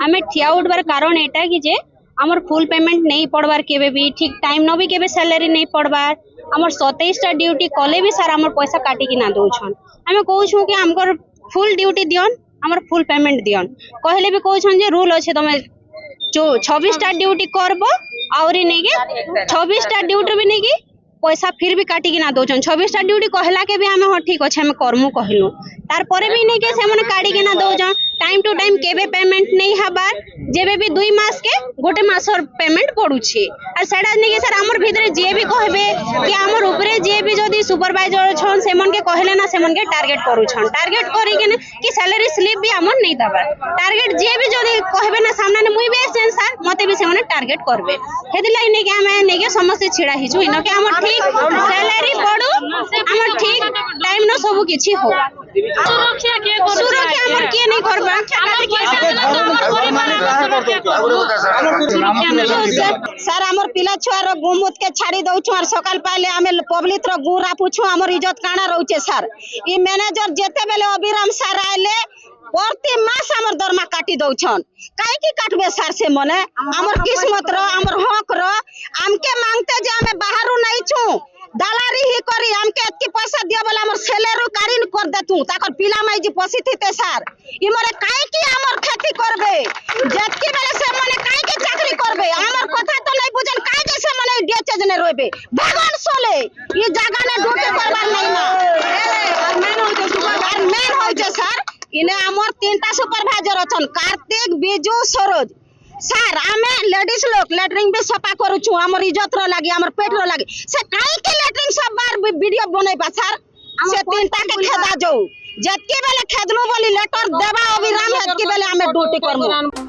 आमे ठिया उठबार कारण एटा कि जे हमर फुल पेमेंट नहीं पड़बार केबे भी ठीक टाइम न भी केबे सैलरी नहीं पड़बार हमर 27 टा ड्यूटी कले भी सर हमर पैसा काटी कि ना दोछन आमे कहू छु कि हमकर फुल ड्यूटी दियन हमर फुल पेमेंट दियन कहले भी कहू छन जे रूल अछि तमे 26 टा ड्यूटी करबो आउरी नहीं के 26 टा ड्यूटी भी नहीं की पैसा फिर भी काटी कि ना दोछन 26 टा ड्यूटी कहला के भी हमें हो ठीक अछि हमें करमु कहलु तार परे भी नहीं के से मन काटी कि ना दोछन टाइम टू टाइम केबे पेमेंट नहीं हबार जेबे भी 2 मास के गोटे मासर पेमेंट पडुछि और सेडा नहीं के सर हमर भीतर जे भी कहबे कि हमर ऊपरे जे भी जदी सुपरवाइजर छन से मन के कहले ना से मन के टारगेट करू छन टारगेट करी के कि सैलरी स्लिप भी हमर नहीं दबा टारगेट जे भी जदी कहबे ना सामने मुई भी सेन सर मते भी से मन टारगेट करबे हेदि लाई नहीं के हमें नहीं के समस्या छिड़ा हिजु इन के हमर ठीक सैलरी पडू हमर ठीक टाइम न सब किछि हो सुरक्षा हमर के नहीं करबा सर हमर पिला छुआर गुमुत के छाड़ी दउ छु और सकाल पाले हमें पब्लिक रो गुरा पूछू हमर इज्जत काना रहउचे सर ई मैनेजर जेते बेले अभिराम सर आइले प्रति मास हमर दरमा काटी दउ छन काहे की काटबे सर से मने हमर किस्मत रो हमर हक रो हमके मांगते जे हमें बाहरु नहीं छु दालारी ही करी हमके एतकी पैसा दियो बोला हमर सैलरी कारिन कर देतू ताकर पिला माई जी पसिथिते सर ई मोरे काहे की हमर खेती करबे जतकी बेले से मने काहे की चाकरी करबे हमर कथा तो नहीं बुझन काहे जे से मने डिचेज ने रोबे भगवान सोले ई जगह ने ड्यूटी करबार नहीं ना और मेन होय जे सर इने हमर तीनटा सुपरवाइजर अछन कार्तिक बिजू सरोज सर आमे लेडीज लोग लेटरिंग भी सफा करू छु हमर इज्जत रो लागी हमर पेट रो लागी से काहे के लेटरिंग सब बार वीडियो बनेबा सर से तीनटा के खेदा जाऊ जतके बेले खेदनु बोली लेटर देबा अभिराम हेतकी बेले हमें ड्यूटी करमु।